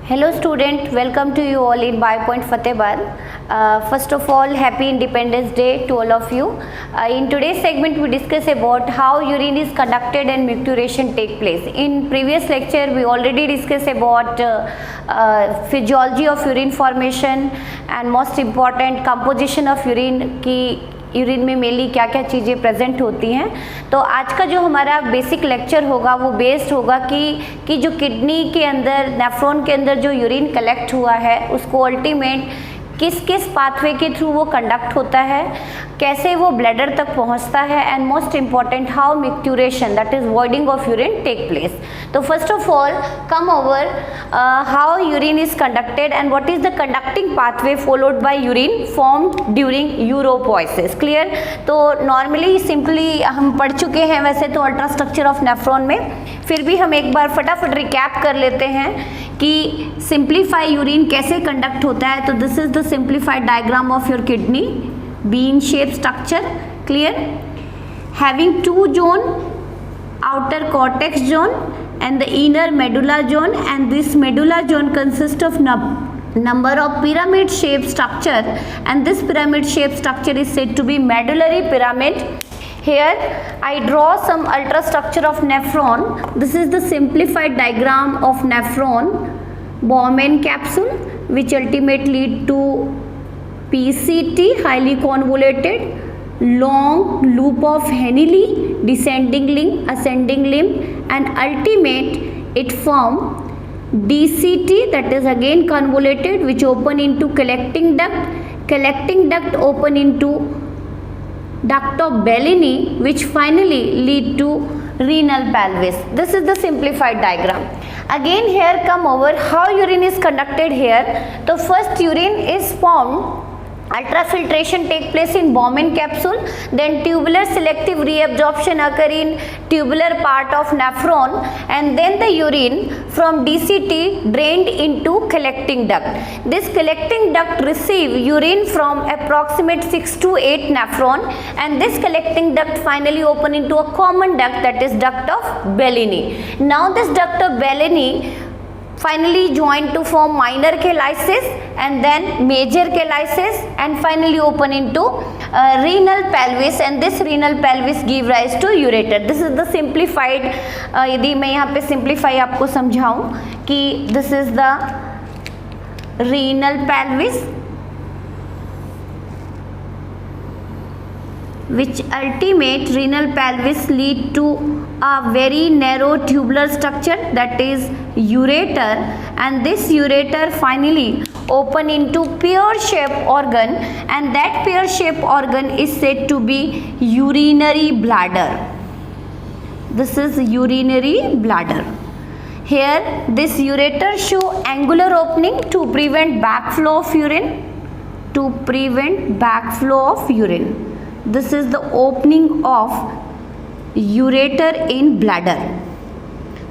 Hello student, welcome to you all in Biopoint Fatehbad. First of all, happy Independence Day to all of you. In today's segment we discuss about how urine is conducted and micturition take place. In previous lecture we already discussed about physiology of urine formation and most important composition of urine की urine में mainly क्या क्या चीज़ें present होती हैं। तो आज का जो हमारा बेसिक लेक्चर होगा वो बेस्ड होगा कि जो किडनी के अंदर नेफ्रॉन के अंदर जो यूरिन कलेक्ट हुआ है उसको अल्टीमेट किस किस पाथवे के थ्रू वो कंडक्ट होता है, कैसे वो ब्लैडर तक पहुंचता है and most important how micturition that is voiding of urine take place. तो first of all come over how urine is conducted and what is the conducting pathway followed by urine form during uropoiesis. Clear? तो normally simply हम पढ़ चुके हैं वैसे तो ultra structure of nephron में, फिर भी हम एक बार फटाफट रिकैप कर लेते हैं कि सिंप्लीफाई यूरिन कैसे कंडक्ट होता है। तो this is the simplified diagram of your kidney, bean shaped structure. Clear? Having two zone, outer cortex zone and the inner medulla zone, and this medulla zone consists of number of pyramid shaped structure, and this pyramid shaped structure is said to be medullary pyramid. Here I draw some ultra structure of nephron. This is the simplified diagram of nephron, Bowman capsule, which ultimately lead to PCT, highly convoluted, long loop of Henle, descending limb, ascending limb, and ultimate it form DCT, that is again convoluted, which open into collecting duct open into duct of Bellini, which finally lead to renal pelvis. This is the simplified diagram. Again here come over how urine is conducted here. So first urine is formed, ultrafiltration take place in Bowman capsule, then tubular selective reabsorption occur in tubular part of nephron, and then the urine from DCT drained into collecting duct. This collecting duct receive urine from approximate 6 to 8 nephron, and this collecting duct finally open into a common duct, that is duct of Bellini. Now this duct of Bellini finally joined to form minor calyces and then major calyces and finally open into renal pelvis, and this renal pelvis give rise to ureter. This is the simplified, यदि मैं यहाँ पे simplify आपको समझाऊँ कि this is the renal pelvis which ultimate renal pelvis lead to a very narrow tubular structure, that is ureter, and this ureter finally open into pear shaped organ, and that pear shaped organ is said to be urinary bladder. This is urinary bladder. Here this ureter show angular opening to prevent backflow of urine, This is the opening of ureter in bladder.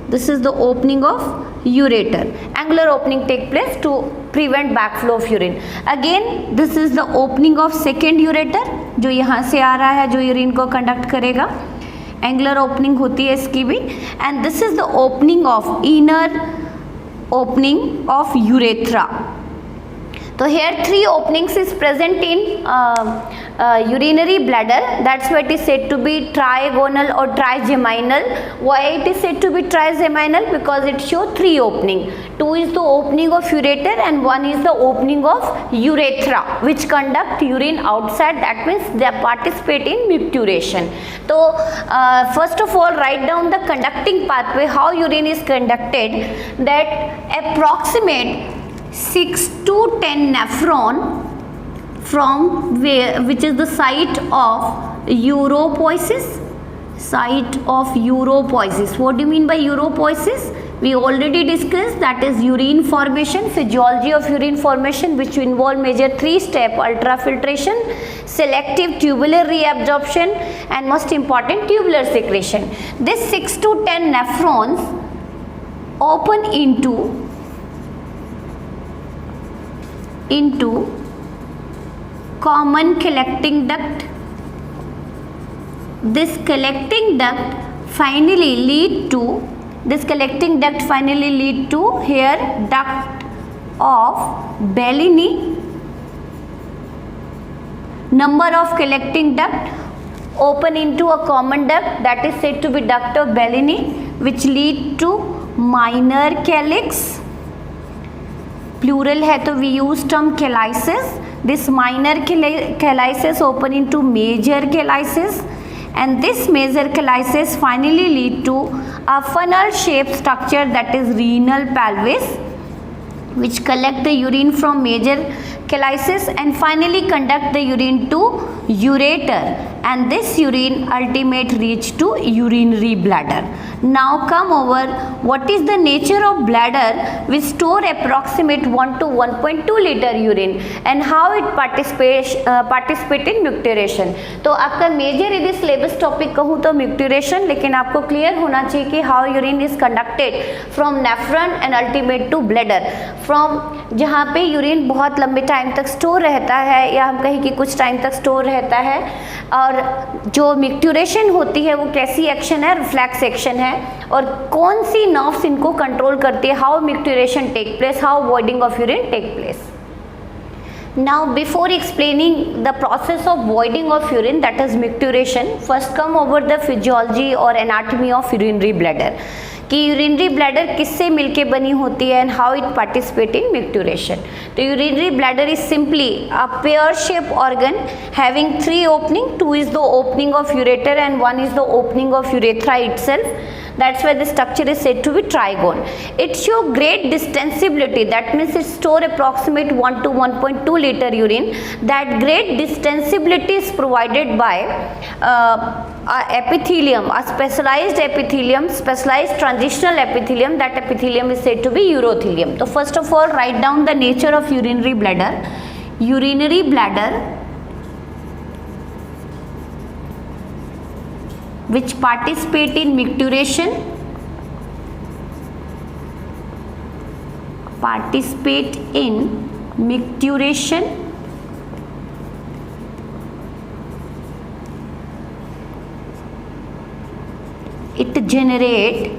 This is the opening of ureter. Angular opening take place to prevent backflow of urine. Again this is the opening of second ureter, जो यहाँ से आ रहा है, जो urine को conduct करेगा. Angular opening होती है इसकी भी. And this is the opening of inner opening of urethra. So here three openings is present in urinary bladder. That's why it is said to be trigonal or trigeminal. Why it is said to be trigeminal? Because it shows three opening. Two is the opening of ureter and one is the opening of urethra, which conduct urine outside. That means they participate in micturition. So first of all write down the conducting pathway, how urine is conducted. That approximate 6 to 10 nephron from where, which is the site of uropoiesis. What do you mean by uropoiesis? We already discussed, that is urine formation, physiology of urine formation, which involve major 3 step: ultrafiltration, selective tubular reabsorption, and most important tubular secretion. This 6 to 10 nephrons open into common collecting duct. This collecting duct finally lead to here duct of Bellini, number of collecting duct open into a common duct, that is said to be duct of Bellini, which lead to minor calyx. Plural है तो we use term calyces. This minor calyces open into major calyces, and this major calyces finally lead to a funnel shaped structure, that is renal pelvis, which collect the urine from major calyces and finally conduct the urine to ureter, and this urine ultimate reach to urinary bladder. Now come over, what is the nature of bladder which store approximate 1 to 1.2 liter urine and how it participate in micturition. तो आपका major यदि syllabus topic कहूँ तो micturiation, लेकिन आपको clear होना चाहिए कि how urine is conducted from nephron and ultimate to bladder, from जहाँ पे यूरिन बहुत लंबे टाइम तक स्टोर रहता है या हम कहें कि कुछ टाइम तक स्टोर रहता है, और जो मिक्टूरेशन होती है वो कैसी एक्शन है, रिफ्लेक्स एक्शन है, और कौन सी नर्व्स इनको कंट्रोल करती है, how micturition take place, how voiding of urine take place. Now before explaining the process of voiding of urine, that is micturition, first come over the physiology or anatomy of urinary bladder, कि urinary bladder किससे मिलके बनी होती है and how it participate in micturition. तो urinary bladder is simply a pear shape organ having 3 opening, 2 is the opening of ureter and 1 is the opening of urethra itself. That's why the structure is said to be trigone. It show great distensibility, that means it store approximate 1 to 1.2 liter urine. That great distensibility is provided by a epithelium, a specialized epithelium, specialized transitional epithelium. That epithelium is said to be urothelium. So first of all, write down the nature of urinary bladder. Urinary bladder which participate in micturition, it generate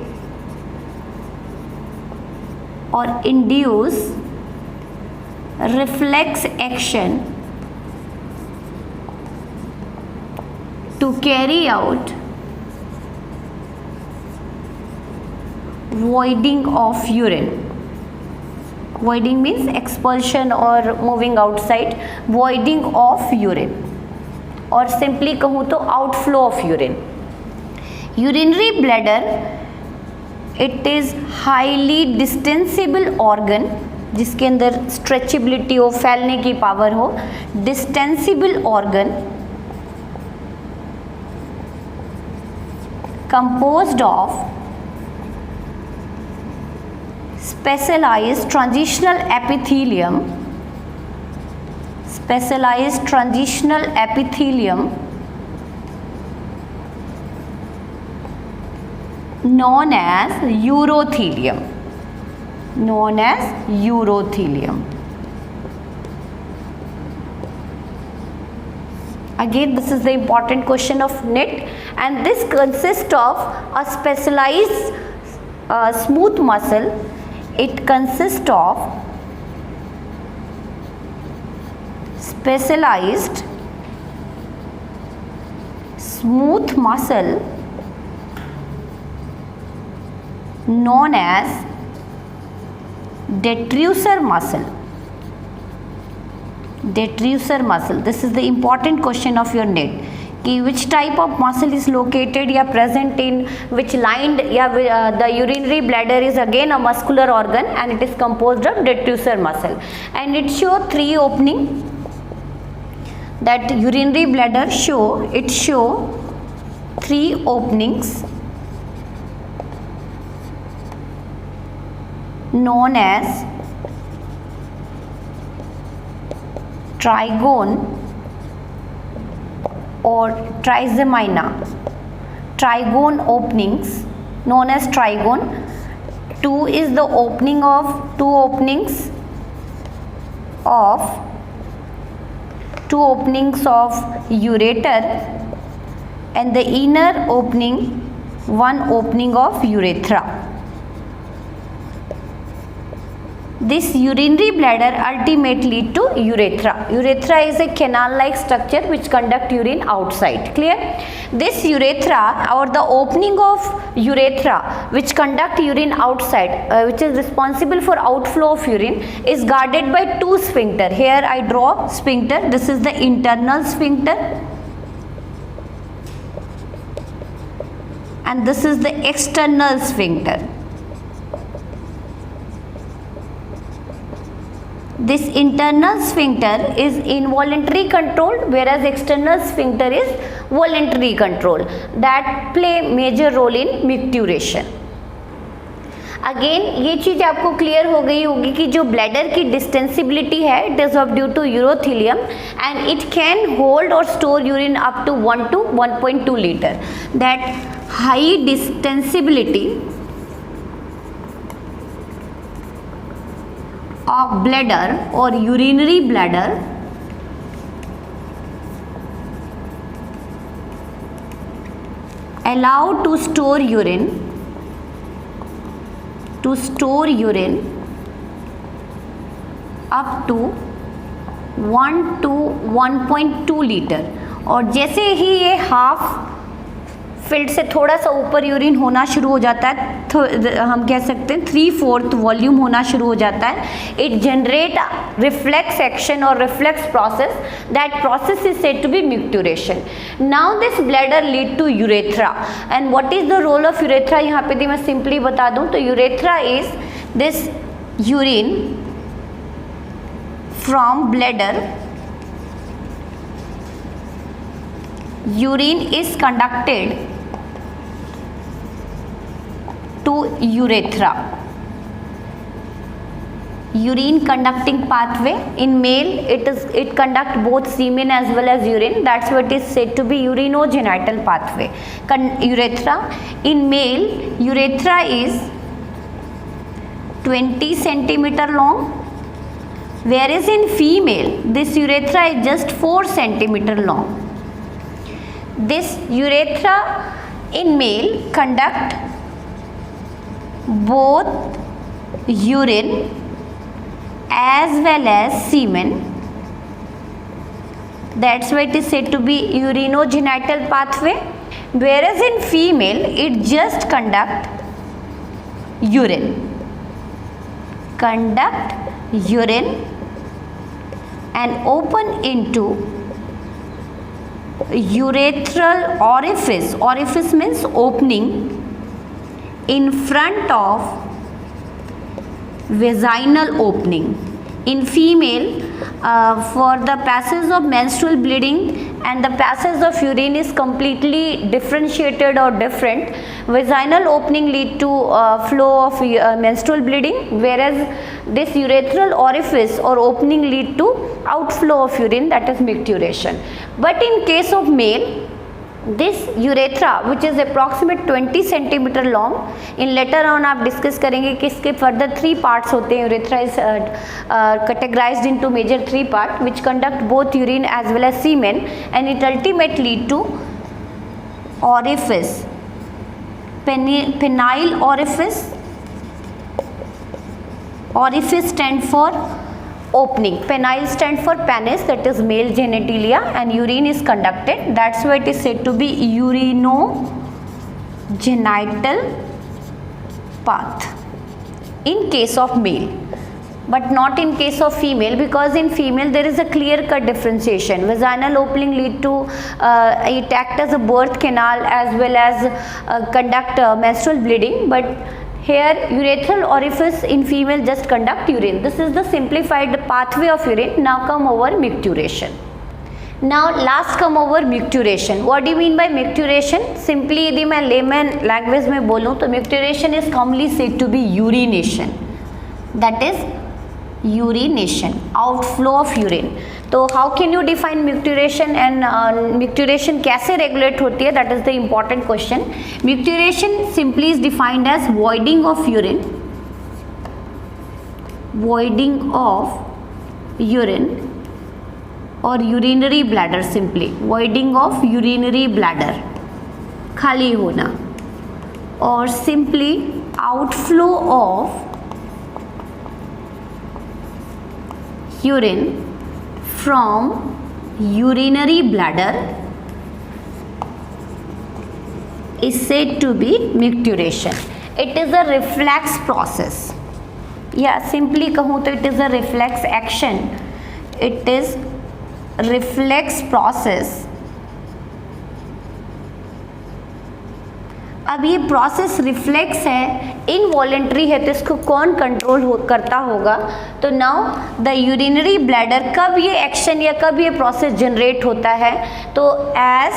or induce reflex action to carry out voiding of urine. Voiding means expulsion or moving outside, voiding of urine, और simply कहूँ तो outflow of urine. Urinary bladder, it is highly distensible organ, जिसके अंदर stretchability हो, फैलने की power हो. Distensible organ composed of specialized transitional epithelium, known as urothelium. Again, this is the important question of NET, and this consists of a specialized smooth muscle. It consists of specialized smooth muscle known as detrusor muscle. This is the important question of your NET, कि which type of muscle is located या present in which lined या the urinary bladder is again a muscular organ and it is composed of detrusor muscle, and it show 3 opening. That urinary bladder show 3 openings known as trigone or trigemina. Trigone openings known as trigone. 2 is the opening of 2 openings of ureter, and the inner opening 1 opening of urethra. This urinary bladder ultimately lead to urethra. Urethra is a canal-like structure which conduct urine outside. Clear? This urethra or the opening of urethra which conduct urine outside, which is responsible for outflow of urine, is guarded by two sphincter. Here I draw sphincter. This is the internal sphincter and this is the external sphincter. This internal sphincter is involuntary controlled, whereas external sphincter is voluntary control, that play major role in micturition. Again ये चीज़ आपको clear हो गई होगी कि जो bladder की distensibility है it is of due to urothelium and it can hold और store urine up to 1 to 1.2 litre. That high distensibility of bladder or urinary bladder allow to store urine up to 1 to 1.2 litre. और जैसे ही ये half filled से थोड़ा सा ऊपर urine होना शुरू हो जाता है, तो हम कह सकते हैं 3/4 वॉल्यूम होना शुरू हो जाता है, इट जनरेट रिफ्लेक्स एक्शन और reflex process. That process is said to be micturition. Now this bladder lead to urethra and what is the role of urethra यहाँ पे भी मैं सिंपली बता दूं तो urethra is this urine from bladder. Urine is conducted to urethra. Urine conducting pathway in male it conduct both semen as well as urine. That's what is said to be urinogenital pathway. Urethra in male, urethra is 20 centimeter long, whereas in female this urethra is just 4 centimeter long. This urethra in male conduct both urine as well as semen. That's why it is said to be urinogenital pathway, whereas in female it just conduct urine and open into urethral orifice. Orifice means opening in front of vaginal opening. In female, for the passage of menstrual bleeding and the passage of urine is completely differentiated or different. Vaginal opening lead to flow of menstrual bleeding, whereas this urethral orifice or opening lead to outflow of urine, that is micturition. But in case of male, this urethra which is approximate 20 centimeter long, in later on आप discuss करेंगे कि इसके further 3 parts होते हैं. Urethra is categorized into major 3 part which conduct both urine as well as semen and it ultimately lead to orifice, penile orifice. Orifice stand for opening, penile stand for penis, that is male genitalia, and urine is conducted. That's why it is said to be urinogenital path in case of male, but not in case of female, because in female there is a clear cut differentiation. Vaginal opening lead to it act as a birth canal as well as conduct menstrual bleeding, but here urethral orifice in female just conduct urine. This is the simplified pathway of urine. Now come over micturiation. Now last come over micturiation. What do you mean by micturiation? Simply यदि मैं layman language में बोलूँ तो micturiation is commonly said to be urination. That is urination, outflow of urine. तो how can you define micturition and micturiation कैसे regulate होती है? That is the important question. Micturiation simply is defined as voiding of urine or urinary bladder. Simply voiding of urinary bladder, खाली होना, और simply outflow of urine from urinary bladder is said to be micturition. It is a reflex process. या simply कहूँ तो it is a reflex action. It is reflex process. अब ये process reflex है, involuntary है, तो इसको कौन कंट्रोल करता होगा? तो नाउ द यूरिनरी ब्लैडर, कब ये एक्शन या कब ये प्रोसेस जनरेट होता है? तो as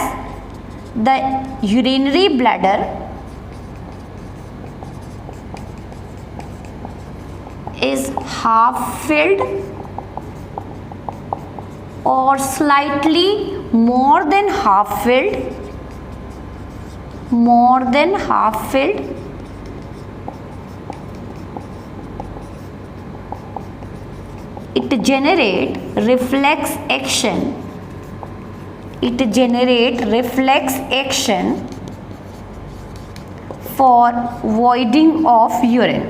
the urinary bladder is half filled or slightly more than half filled, it generate reflex action. For voiding of urine.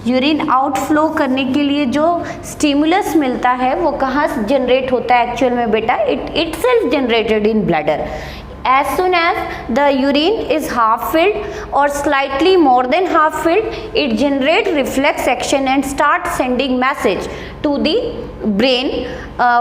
Urine outflow करने के लिए जो स्टिमुलस मिलता है वो कहाँ जनरेट होता है एक्चुअल में बेटा? It self generated in bladder. As soon as the urine is half filled or slightly more than half filled, it generates reflex action and starts sending message to the brain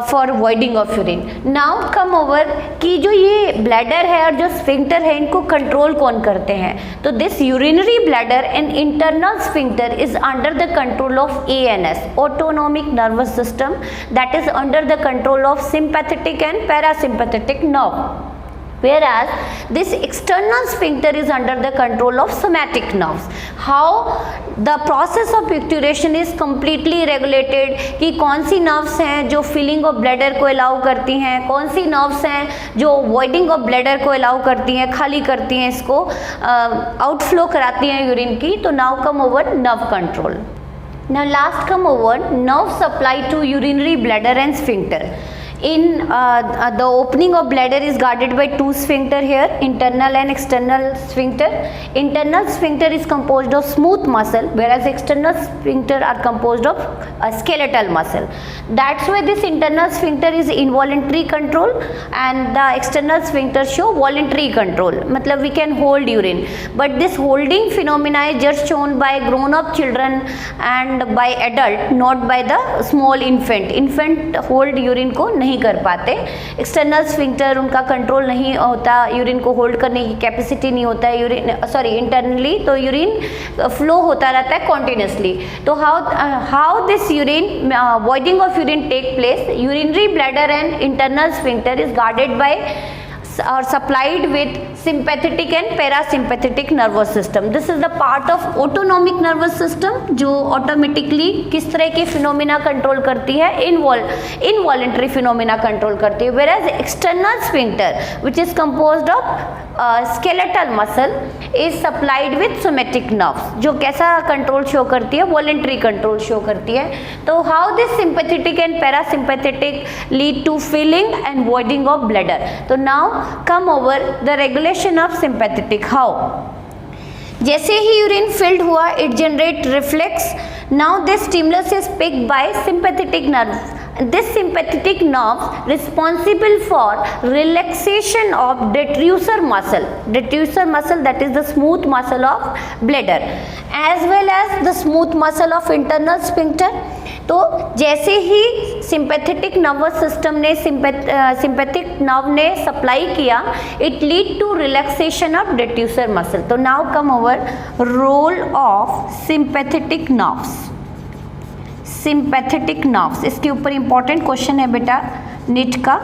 for voiding of urine. Now come over कि जो ये bladder है और जो sphincter है इनको control कौन करते हैं? तो this urinary bladder and internal sphincter is under the control of ANS, autonomic nervous system, that is under the control of sympathetic and parasympathetic nerve. Whereas this external sphincter is under the control of somatic nerves. How the process of micturition is completely regulated कि कौन सी nerves हैं जो filling of bladder को allow करती हैं, कौन सी nerves हैं जो voiding of bladder को allow करती हैं, खाली करती हैं, इसको outflow कराती हैं यूरिन की. तो now come over nerve control. Now last come over nerve supply to urinary bladder and sphincter. In the opening of bladder is guarded by two sphincter here, internal and external sphincter. Internal sphincter is composed of smooth muscle, whereas external sphincter are composed of skeletal muscle. That's why this internal sphincter is involuntary control and the external sphincter show voluntary control. मतलब we can hold urine, but this holding phenomena is just shown by grown-up children and by adult, not by the small infant. Infant hold urine को नहीं कर पाते. External sphincter उनका control नहीं होता, urine को hold करने की कैपेसिटी नहीं होता है इंटरनली, तो यूरिन फ्लो होता रहता है कॉन्टिन्यूसली. तो how this urine voiding of urine take place? Urinary bladder and internal sphincter is guarded by or supplied with sympathetic and parasympathetic nervous system. This is the part of autonomic nervous system जो automatically किस तरह के phenomena control करती है? Involuntary phenomena control करती है. Whereas external sphincter which is composed of skeletal muscle is supplied with somatic nerves जो कैसा control show करती है? Voluntary control show करती है. तो how this sympathetic and parasympathetic lead to filling and voiding of bladder? तो now come over the regulation of sympathetic. How? जैसे ही urine field हुआ it generate reflex. Now this stimulus is picked by sympathetic nerve. This sympathetic nerve responsible for relaxation of detrusor muscle. Detrusor muscle, that is the smooth muscle of bladder, as well as the smooth muscle of internal sphincter. तो जैसे ही sympathetic nervous system ने sympathic nerve ने supply किया, it lead to relaxation of detrusor muscle. तो now come over role of sympathetic nerves. Sympathetic nerves, इसके ऊपर important question है बेटा नीट का.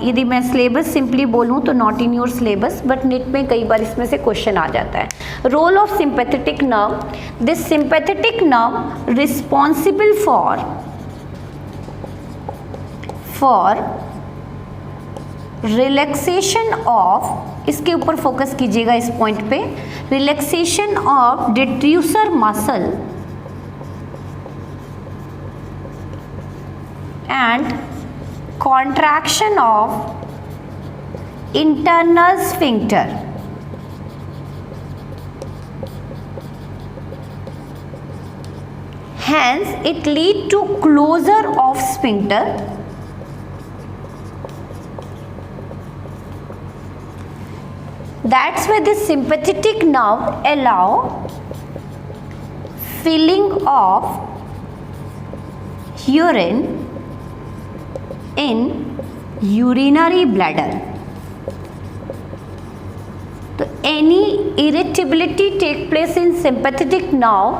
यदि मैं सिलेबस सिंपली बोलूँ तो not in your syllabus, but NEET में कई बार इसमें से क्वेश्चन आ जाता है. Role of sympathetic nerve. This sympathetic nerve responsible for relaxation of, इसके ऊपर फोकस कीजिएगा इस पॉइंट पे, relaxation of detrusor muscle and contraction of internal sphincter. hence it lead to closure of sphincter. That's why the sympathetic nerve allow filling of urine in urinary bladder. So any irritability take place in sympathetic nerve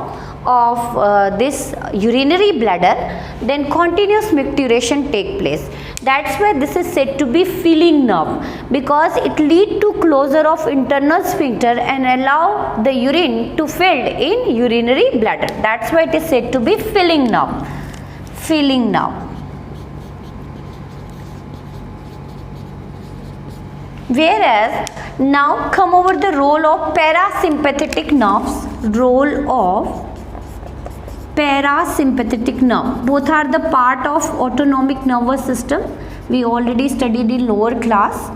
of this urinary bladder, then continuous micturition take place. That's why this is said to be filling nerve, because it lead to closure of internal sphincter and allow the urine to fill in urinary bladder. That's why it is said to be filling nerve. Filling nerve. Whereas now come over the role of parasympathetic nerves. Role of parasympathetic nerve. Both are the part of autonomic nervous system. We already studied in lower class.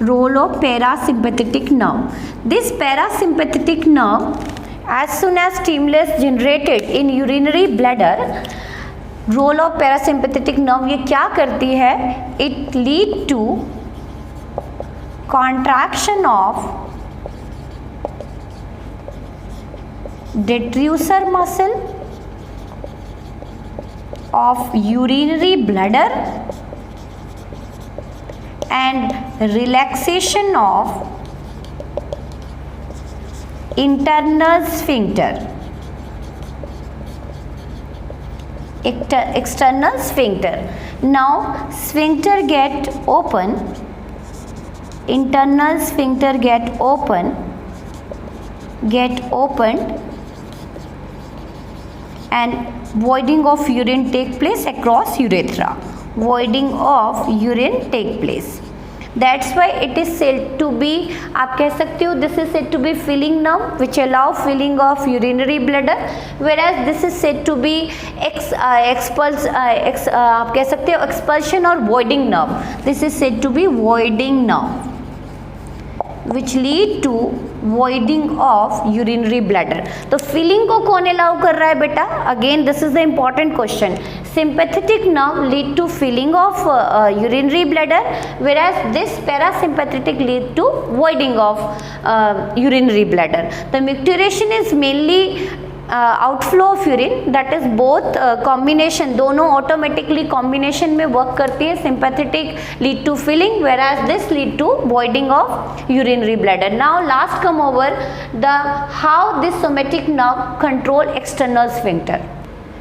Role of parasympathetic nerve. This parasympathetic nerve, as soon as stimulus generated in urinary bladder, role of parasympathetic nerve ये क्या करती है? It lead to contraction of detrusor muscle of urinary bladder and relaxation of internal sphincter, external sphincter. Now sphincter get open, internal sphincter get opened and voiding of urine take place across urethra. Voiding of urine take place. That's why it is said to be, आप कह सकते हो this is said to be filling nerve which allow filling of urinary bladder, whereas this is said to be आप कह सकते हो expulsion or voiding nerve. This is said to be voiding nerve which lead to voiding of urinary bladder. तो filling को कौन allow कर रहा है बेटा? Again this is the important question. Sympathetic nerve lead to filling of urinary bladder, whereas this parasympathetic lead to voiding of urinary bladder. The micturition is mainly outflow of urine, that is both combination, दोनों automatically combination में work करती है. Sympathetic lead to filling, whereas this lead to voiding of urinary bladder. Now last come over the how this somatic nerve control external sphincter.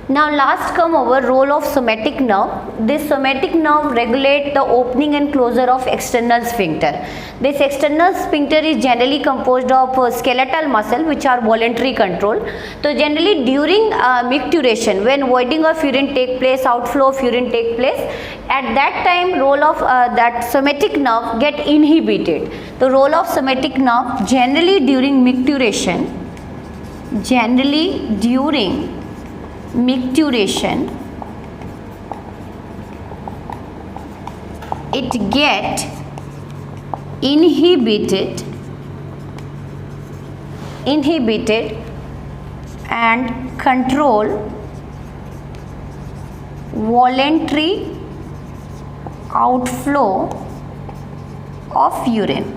Now last come over role of somatic nerve. This somatic nerve regulate the opening and closure of external sphincter. This external sphincter is generally composed of skeletal muscle which are voluntary control. So generally during micturition, when voiding of urine take place, outflow of urine take place, at that time role of that somatic nerve get inhibited. The role of somatic nerve generally during micturition, it get inhibited and control voluntary outflow of urine.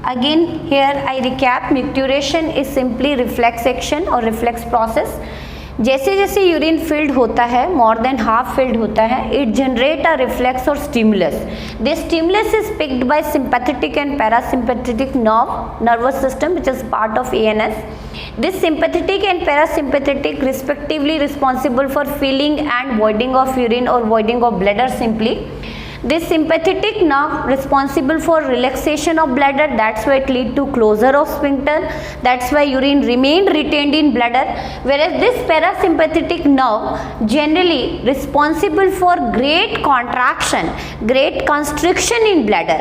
Again here I recap, micturiation is simply reflex action or reflex process. जैसे जैसे urine field होता है, more than half filled होता है, it generate a reflex और stimulus. This stimulus is picked bye sympathetic and parasympathetic nervous system which is part of ANS. This sympathetic and parasympathetic respectively responsible for filling and voiding of urine or voiding of bladder simply. This sympathetic nerve responsible for relaxation of bladder, that's why it lead to closure of sphincter, that's why urine remain retained in bladder, whereas this parasympathetic nerve generally responsible for great contraction, great constriction in bladder.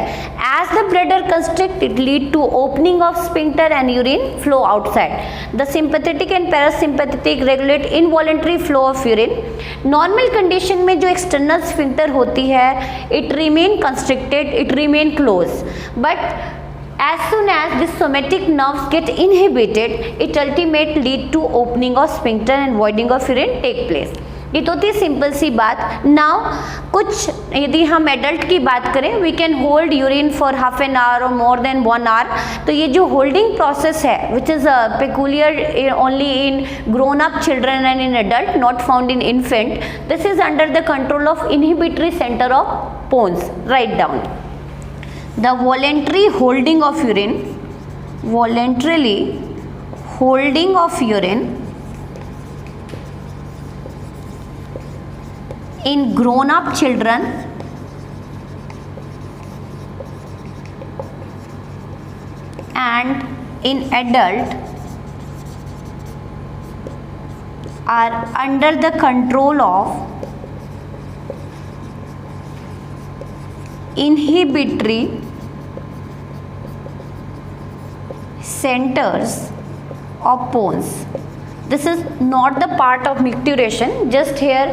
As the bladder constrict, it lead to opening of sphincter and urine flow outside. The sympathetic and parasympathetic regulate involuntary flow of urine. Normal condition में जो external sphincter होती है, it remain constricted, it remain closed, but As soon as the somatic nerves get inhibited, it ultimately lead to opening of sphincter and voiding of urine take place. ये तो थी simple सी बात. Now कुछ यदि हम adult की बात करें, we can hold urine for half an hour और मोर देन 1 आवर. तो ये जो होल्डिंग प्रोसेस है which is peculiar only in grown up children and in adult, not found in infant. This is under the control of inhibitory centre of pons. Right down. The voluntary holding of urine, voluntarily holding of urine in grown up children and in adult are under the control of inhibitory centers of pons. This is not the part of micturition. Just here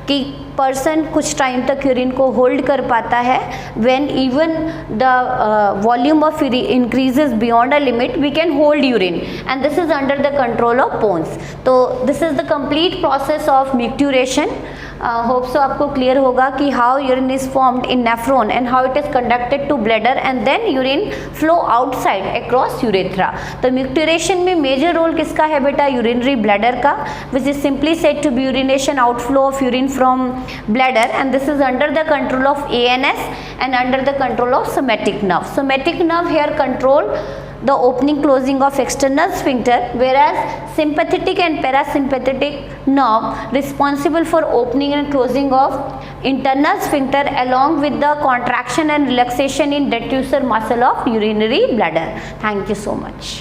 कि person कुछ time तक urine को hold कर पाता है. When even the volume of increases beyond a limit, we can hold urine and this is under the control of pons. तो this is the complete process of micturition. Hope so आपको clear होगा कि how urine is formed in nephron and how it is conducted to bladder and then urine flow outside across urethra. तो मिक्ट्यूरेशन में major role किसका है बेटा? Urinary bladder का, which is simply said to be urination outflow of urine from bladder, and this is under the control of ANS and under the control of somatic nerve. Somatic nerve here control the opening closing of external sphincter, whereas sympathetic and parasympathetic nerve responsible for opening and closing of internal sphincter along with the contraction and relaxation in detrusor muscle of urinary bladder. Thank you so much.